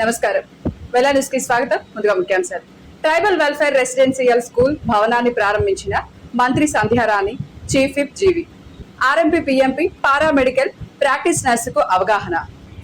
నమస్కారం. వెలా న్యూస్ కి స్వాగతం. ముందుగా ముఖ్యాంశాలు. ట్రైబల్ వెల్ఫేర్ రెసిడెన్షియల్ స్కూల్ భవనాన్ని ప్రారంభించిన మంత్రి సంధ్యారాణి, చీఫ్ విప్ జీవి. ఆర్ఎంపీ పిఎంపీ పారామెడికల్ ప్రాక్టీస్ నర్సుకు అవగాహన.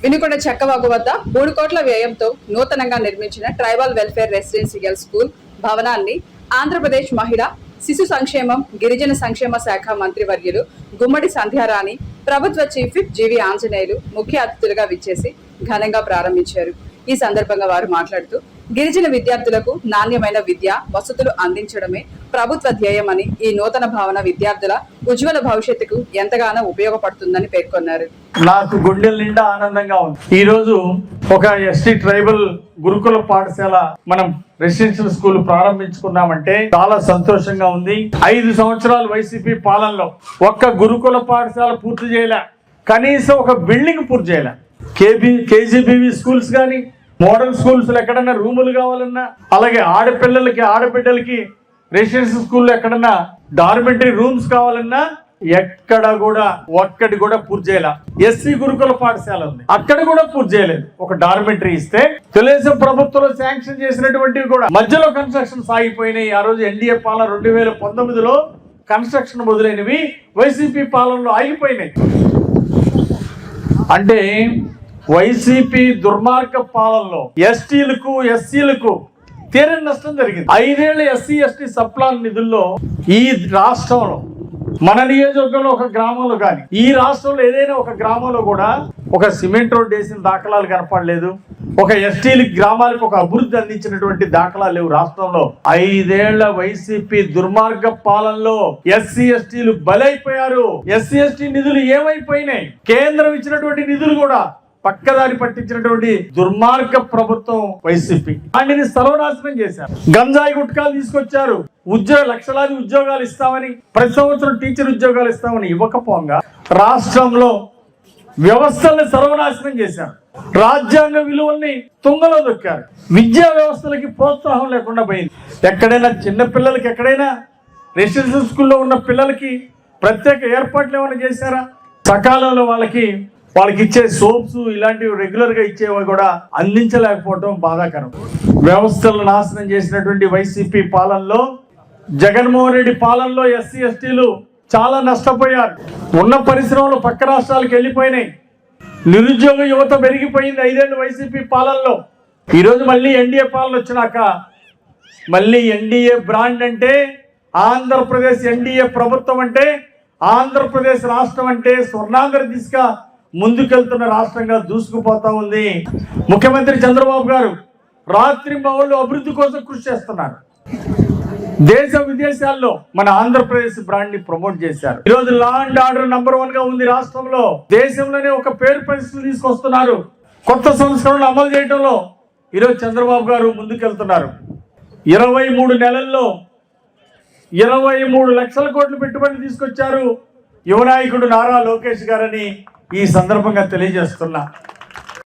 వినుకొండ చెక్కవాగు వద్ద 3 కోట్ల వ్యయంతో నూతనంగా నిర్మించిన ట్రైబల్ వెల్ఫేర్ రెసిడెన్షియల్ స్కూల్ భవనాన్ని ఆంధ్రప్రదేశ్ మహిళా శిశు సంక్షేమం గిరిజన సంక్షేమ శాఖ మంత్రి వర్యులు గుమ్మడి సంధ్యారాణి, ప్రభుత్వ చీఫ్ విప్ జీవి ఆంజనేయులు ముఖ్య అతిథులుగా విచ్చేసి ఘనంగా ప్రారంభించారు. ఈ సందర్భంగా వారు మాట్లాడుతూ గిరిజన విద్యార్థులకు నాణ్యమైన విద్య వసతులు అందించడమే ప్రభుత్వ ధ్యేయమని, ఈ నూతన భవన విద్యార్థుల ఉజ్వల భవిష్యత్తుకు ఎంతగానో ఉపయోగపడుతుందని పేర్కొన్నారు. నాకు గుండెల నిండా ఆనందంగా ఉంది. ఈ రోజు ఒక ఎస్టీ ట్రైబల్ గురుకుల పాఠశాల మనం రెసిడెన్షియల్ స్కూల్ ప్రారంభించుకున్నామంటే చాలా సంతోషంగా ఉంది. 5 సంవత్సరాలు వైసీపీ పాలనలో ఒక్క గురుకుల పాఠశాల పూర్తి చేయలే, కనీసం ఒక బిల్డింగ్ పూర్తి చేయలే. కేజీబీవీ స్కూల్స్ కానీ, మోడల్ స్కూల్స్ ఎక్కడన్నా రూములు కావాలన్నా, అలాగే ఆడపిల్లలకి ఆడబిడ్డలకి రెసిడెన్షియల్ స్కూల్లో ఎక్కడన్నా డార్మెంటరీ రూమ్స్ కావాలన్నా ఎక్కడ కూడా ఒక్కటి కూడా పూర్తి చేయాల. ఎస్సీ గురుకుల పాఠశాల ఉంది, అక్కడ కూడా పూర్తి చేయలేదు. ఒక డార్మెంటరీ ఇస్తే తెలుగుదేశం ప్రభుత్వంలో శాంక్షన్ చేసినటువంటివి కూడా మధ్యలో కన్స్ట్రక్షన్ సాగిపోయినాయి. ఆ రోజు ఎన్డీఏ పాలన 2019లో కన్స్ట్రక్షన్ మొదలైనవి వైసీపీ పాలనలో ఆగిపోయినాయి. అంటే వైసీపీ దుర్మార్గ పాలనలో ఎస్టీలకు ఎస్సీలకు తీరని నష్టం జరిగింది. 5 ఏళ్ల ఎస్సీ ఎస్టీ సప్లాన్ నిధుల్లో ఈ రాష్ట్రంలో మన నియోజకవర్గంలో ఒక గ్రామంలో కానీ, ఈ రాష్ట్రంలో ఏదైనా ఒక గ్రామంలో కూడా ఒక సిమెంట్ రోడ్ వేసిన దాఖలాలు కనపడలేదు. ఒక ఎస్టీల గ్రామాలకు ఒక అభివృద్ధి అందించినటువంటి దాఖలాలు లేవు రాష్ట్రంలో. 5 ఏళ్ల వైసీపీ దుర్మార్గ పాలనలో ఎస్సీ ఎస్టీలు బలైపోయారు. ఎస్సీ ఎస్టీ నిధులు ఏమైపోయినాయి? కేంద్రం ఇచ్చినటువంటి నిధులు కూడా పక్కదారి పట్టించినటువంటి దుర్మార్గ ప్రభుత్వం వైసీపీ. వాటిని సర్వనాశనం చేశారు. గంజాయి గుట్కాలు తీసుకొచ్చారు. లక్షలాది ఉద్యోగాలు ఇస్తామని, ప్రతి సంవత్సరం టీచర్ ఉద్యోగాలు ఇస్తామని ఇవ్వకపోగా రాష్ట్రంలో వ్యవస్థల్ని సర్వనాశనం చేశారు. రాజ్యాంగ విలువల్ని తుంగలో దొక్కారు. విద్యా వ్యవస్థలకి ప్రోత్సాహం లేకుండా పోయింది. ఎక్కడైనా చిన్న పిల్లలకి, ఎక్కడైనా రెసిడెన్షియల్ స్కూల్లో ఉన్న పిల్లలకి ప్రత్యేక ఏర్పాట్లు ఏమైనా చేశారా? సకాలంలో వాళ్ళకి ఇచ్చే సోప్స్ ఇలాంటివి రెగ్యులర్ గా ఇచ్చేవి కూడా అందించలేకపోవడం బాధాకరం. వ్యవస్థలను నాశనం చేసినటువంటి వైసీపీ పాలనలో, జగన్మోహన్ రెడ్డి పాలనలో ఎస్సీ ఎస్టీలు చాలా నష్టపోయారు. ఉన్న పరిశ్రమలు పక్క రాష్ట్రాలకు వెళ్ళిపోయినాయి. నిరుద్యోగ యువత పెరిగిపోయింది 5 ఏళ్ళు వైసీపీ పాలనలో. ఈరోజు మళ్ళీ ఎన్డీఏ పాలన వచ్చినాక మళ్ళీ ఎన్డీఏ బ్రాండ్ అంటే ఆంధ్రప్రదేశ్, ఎన్డీఏ ప్రభుత్వం అంటే ఆంధ్రప్రదేశ్ రాష్ట్రం అంటే స్వర్ణాంధ్ర దిశగా ముందుకెళ్తున్న రాష్ట్రంగా దూసుకుపోతా ఉంది. ముఖ్యమంత్రి చంద్రబాబు గారు రాత్రింబవళ్ళు అభివృద్ధి కోసం కృషి చేస్తున్నారు. దేశ విదేశాల్లో మన ఆంధ్రప్రదేశ్ బ్రాండ్ ని ప్రమోట్ చేశారు. ఈరోజు లా అండ్ ఆర్డర్ నంబర్ 1 గా ఉంది రాష్ట్రంలో. దేశంలోనే ఒక పేరు ప్రతిష్టలు తీసుకొస్తున్నారు. కొత్త సంస్కరణలు అమలు చేయడంలో ఈరోజు చంద్రబాబు గారు ముందుకెళ్తున్నారు. 23 నెలల్లో 23 లక్షల కోట్లు పెట్టుబడి తీసుకొచ్చారు యువనాయకుడు నారా లోకేష్ గారని ఈ సందర్భంగా తెలియజేస్తున్నా.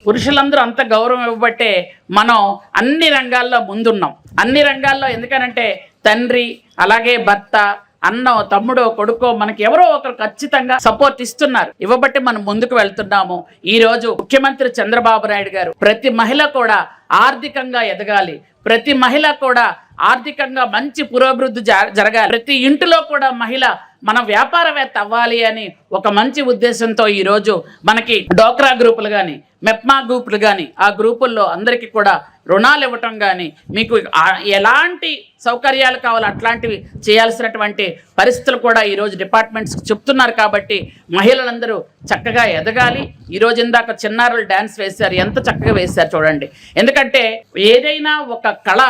పురుషులందరూ అంత గౌరవం ఇవ్వబట్టే మనం అన్ని రంగాల్లో ముందున్నాం. అన్ని రంగాల్లో ఎందుకనంటే తండ్రి, అలాగే భర్త, అన్నో, తమ్ముడో, కొడుకో మనకి ఎవరో ఒకరు ఖచ్చితంగా సపోర్ట్ ఇస్తున్నారు. ఇవ్వబట్టి మనం ముందుకు వెళ్తున్నాము. ఈ రోజు ముఖ్యమంత్రి చంద్రబాబు నాయుడు గారు ప్రతి మహిళ కూడా ఆర్థికంగా ఎదగాలి, ప్రతి మహిళ కూడా ఆర్థికంగా మంచి పురోభివృద్ధి జరగాలి, ప్రతి ఇంటిలో కూడా మహిళ మన వ్యాపారవేత్త అవ్వాలి అని ఒక మంచి ఉద్దేశంతో ఈరోజు మనకి డోక్రా గ్రూపులు కానీ, మెప్మా గ్రూపులు కానీ, ఆ గ్రూపుల్లో అందరికీ కూడా రుణాలు ఇవ్వటం కానీ, మీకు ఎలాంటి సౌకర్యాలు కావాలో అట్లాంటివి చేయాల్సినటువంటి పరిస్థితులు కూడా ఈరోజు డిపార్ట్మెంట్స్కి చెప్తున్నారు. కాబట్టి మహిళలందరూ చక్కగా ఎదగాలి. ఈరోజు ఇందాక చిన్నారులు డ్యాన్స్ వేశారు, ఎంత చక్కగా వేశారు చూడండి. ఎందుకంటే ఏదైనా ఒక కళ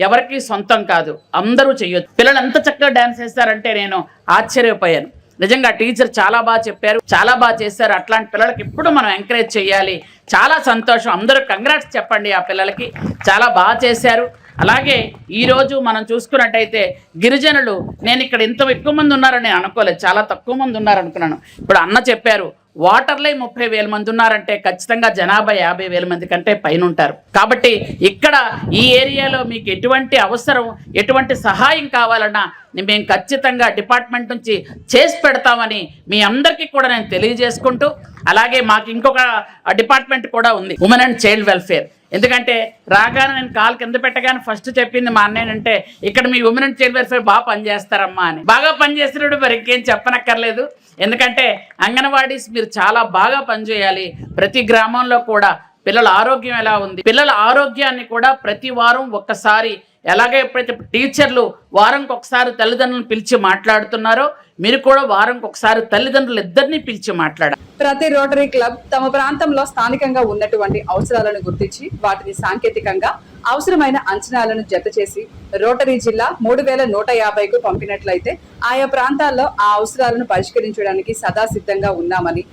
ఎవరికి సొంతం కాదు, అందరూ చెయ్యొచ్చు. పిల్లలు ఎంత చక్కగా డ్యాన్స్ వేస్తారంటే నేను ఆశ్చర్యపోయాను. నిజంగా టీచర్ చాలా బాగా చెప్పారు, చాలా బాగా చేశారు. అట్లాంటి పిల్లలకి ఇప్పుడు మనం ఎంకరేజ్ చేయాలి. చాలా సంతోషం. అందరూ కంగ్రాట్స్ చెప్పండి ఆ పిల్లలకి, చాలా బాగా చేశారు. అలాగే ఈరోజు మనం చూసుకున్నట్టయితే గిరిజనులు, నేను ఇక్కడ ఇంత ఎక్కువ మంది ఉన్నారని నేను అనుకోలేదు, చాలా తక్కువ మంది ఉన్నారనుకున్నాను. ఇప్పుడు అన్న చెప్పారు వాటర్లే 30,000 మంది ఉన్నారంటే ఖచ్చితంగా జనాభా 50,000 మంది కంటే పైన ఉంటారు. కాబట్టి ఇక్కడ ఈ ఏరియాలో మీకు ఎటువంటి అవసరం, ఎటువంటి సహాయం కావాలన్నా మేము ఖచ్చితంగా డిపార్ట్మెంట్ నుంచి చేసి పెడతామని మీ అందరికీ కూడా నేను తెలియజేసుకుంటూ, అలాగే మాకు ఇంకొక డిపార్ట్మెంట్ కూడా ఉంది, ఉమెన్ అండ్ చైల్డ్ వెల్ఫేర్. ఎందుకంటే రాగానే నేను కాలు కింద పెట్టగానే ఫస్ట్ చెప్పింది మా అన్నయ్యనంటే ఇక్కడ మీ ఉమెన్ అండ్ చైల్డ్ వెల్ఫేర్ బాగా పనిచేస్తారమ్మా అని. బాగా పనిచేస్తున్నాడు, మరి ఇంకేం చెప్పనక్కర్లేదు. ఎందుకంటే అంగన్వాడీస్ మీరు చాలా బాగా పనిచేయాలి. ప్రతి గ్రామంలో కూడా పిల్లల ఆరోగ్యం ఎలా ఉంది, పిల్లల ఆరోగ్యాన్ని కూడా ప్రతి వారం ఒక్కసారి, ఎలాగే ఎప్పుడైతే టీచర్లు వారంకి ఒకసారి తల్లిదండ్రులను పిలిచి మాట్లాడుతున్నారో మీరు కూడా వారంకి ఒకసారి తల్లిదండ్రులు ఇద్దరిని పిలిచి మాట్లాడాలి. ప్రతి రోటరీ క్లబ్ తమ ప్రాంతంలో స్థానికంగా ఉన్నటువంటి అవసరాలను గుర్తించి వాటిని సాంకేతికంగా అవసరమైన అంచనాలను జత చేసి రోటరీ జిల్లా 3150కు పంపినట్లయితే ఆయా ప్రాంతాల్లో ఆ అవసరాలను పరిష్కరించడానికి సదా సిద్ధంగా ఉన్నామని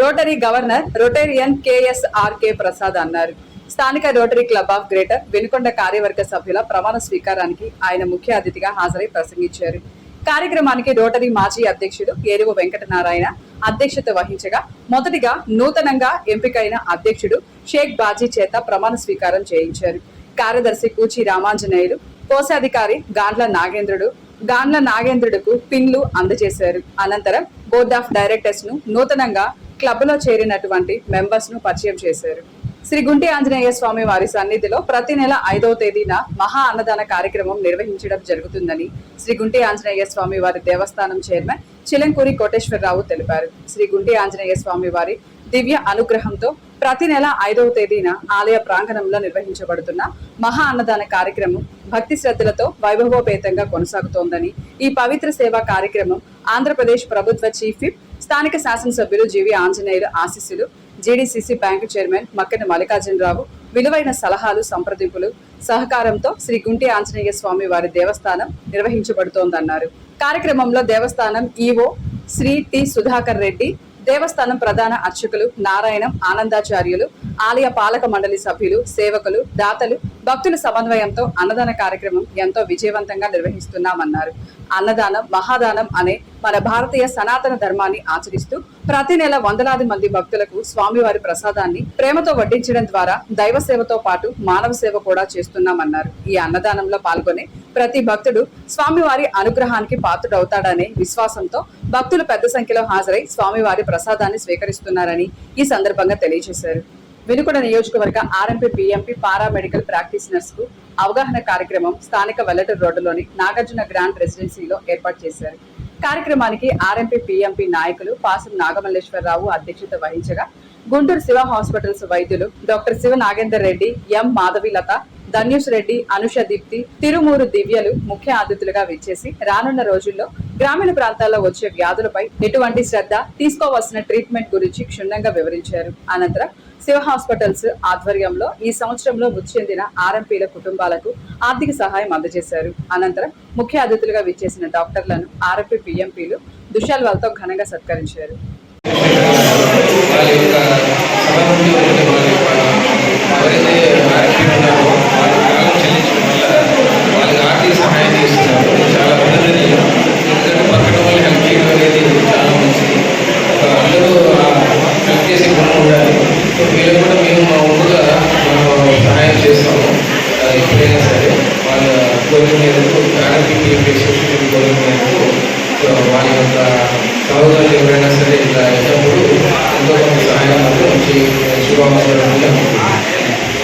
rotary governor Rotarian KSRK Prasad అన్నారు. స్థానిక rotary club of greater Venukonda కార్యవర్గ సభ్యుల ప్రమాణ స్వీకారానికి ఆయన ముఖ్య అతిథిగా హాజరై ప్రసంగించారు. కార్యక్రమానికి రోటరీ మాజీ అధ్యక్షుడు ఏరువ వెంకటనారాయణ అధ్యక్షత వహించగా మొదటిగా నూతనంగా ఎంపికైన అధ్యక్షుడు షేక్ బాజీ చేత ప్రమాణ స్వీకారం చేయించారు. కార్యదర్శి కూచి రామాంజనేయులు, కోశాధికారి గాండ్ల నాగేంద్రుడుకు పిన్లు అందజేశారు. అనంతరం బోర్డ్ ఆఫ్ డైరెక్టర్స్ ను నూతనంగా క్లబ్ లో చేరినటువంటి మెంబర్స్ ను పరిచయం చేశారు. శ్రీ గుంటి ఆంజనేయ స్వామి వారి సన్నిధిలో ప్రతి నెల 5వ తేదీన మహా అన్నదాన కార్యక్రమం నిర్వహించడం జరుగుతుందని శ్రీ గుంటి ఆంజనేయ స్వామి వారి దేవస్థానం చైర్మన్ చిలంకూరి కోటేశ్వరరావు తెలిపారు. శ్రీ గుంటి ఆంజనేయ స్వామి వారి దివ్య అనుగ్రహంతో ప్రతి నెల 5వ తేదీన ఆలయ ప్రాంగణంలో నిర్వహించబడుతున్న మహా అన్నదాన కార్యక్రమం భక్తి శ్రద్ధలతో వైభవోపేతంగా కొనసాగుతోందని, ఈ పవిత్ర సేవా కార్యక్రమం ఆంధ్రప్రదేశ్ ప్రభుత్వ చీఫ్ విప్, స్థానిక శాసనసభ్యులు జీవి ఆంజనేయులు ఆశీస్సులు, GDCC bank chairman Makkena Mallikarjunarao విలువైన సలహాలు, సంప్రదింపులు, సహకారంతో శ్రీ గుంటి ఆంజనేయ స్వామి వారి దేవస్థానం నిర్వహించబడుతోందన్నారు. కార్యక్రమంలో దేవస్థానం ఈవో శ్రీ టి సుధాకర్ రెడ్డి, దేవస్థానం ప్రధాన అర్చకులు నారాయణం ఆనందాచార్యులు, ఆలయ పాలక మండలి సభ్యులు, సేవకులు, దాతలు, భక్తుల సమన్వయంతో అన్నదాన కార్యక్రమం ఎంతో విజయవంతంగా నిర్వహిస్తున్నామన్నారు. అన్నదానం మహాదానం అనే మన భారతీయ సనాతన ధర్మాన్ని ఆచరిస్తూ ప్రతి నెల వందలాది మంది భక్తులకు స్వామివారి ప్రసాదాన్ని ప్రేమతో వడ్డించడం ద్వారా దైవ సేవతో పాటు మానవ సేవ కూడా చేస్తున్నామన్నారు. ఈ అన్నదానంలో పాల్గొనే ప్రతి భక్తుడు స్వామివారి అనుగ్రహానికి పాత్రుడవుతాడనే విశ్వాసంతో భక్తులు పెద్ద సంఖ్యలో హాజరై స్వామివారి ప్రసాదాన్ని స్వీకరిస్తున్నారని ఈ సందర్భంగా తెలియజేశారు. వెనుకొండ నియోజకవర్గ ఆర్ఎంపీ పిఎంపీ పారామెడికల్ ప్రాక్టీషనర్స్ కు అవగాహన కార్యక్రమం స్థానిక వెల్లటూరు రోడ్డులోని నాగార్జున గ్రాండ్ రెసిడెన్సీలో ఏర్పాటు చేశారు. కార్యక్రమానికి ఆర్ఎంపీ పిఎంపీ నాయకులు పాసం నాగమల్లేశ్వరరావు అధ్యక్షత వహించగా గుంటూరు శివ హాస్పిటల్స్ వైద్యులు డాక్టర్ శివ నాగేందర్ రెడ్డి, ఎం మాధవిలత, ధన్యూష్ రెడ్డి, అనుష దీప్తి, తిరుమూరు దివ్యలు ముఖ్య అతిథులుగా విచ్చేసి రానున్న రోజుల్లో గ్రామీణ ప్రాంతాల్లో వచ్చే వ్యాధులపై ఎటువంటి శ్రద్ధ తీసుకోవాల్సిన ట్రీట్మెంట్ గురించి క్షుణ్ణంగా వివరించారు. అనంతరం శివ హాస్పిటల్స్ ఆధ్వర్యంలో ఈ సంవత్సరంలో మృతి చెందిన ఆర్ఎంపీల కుటుంబాలకు ఆర్థిక సహాయం అందజేశారు. అనంతరం ముఖ్య అతిథులుగా విచ్చేసిన డాక్టర్లను ఆర్ఎంపీ పిఎంపీలు దుశాల్వాలతో ఘనంగా సత్కరించారు. సహాయం చేస్తాము. ఎప్పుడైనా సరే వాళ్ళ కోరిక మేరకు వాళ్ళ యొక్క సహోదరులు ఎవరైనా సరే ఇలా అయినప్పుడు ఎంతో కొంత సహాయం శుభాకాంక్షలు.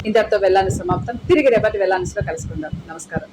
ఇంతటితో వెళ్ళాలని సమాప్తం. తిరిగి రేపటి వెళ్ళానిలో కలుసుకుందాం. నమస్కారం.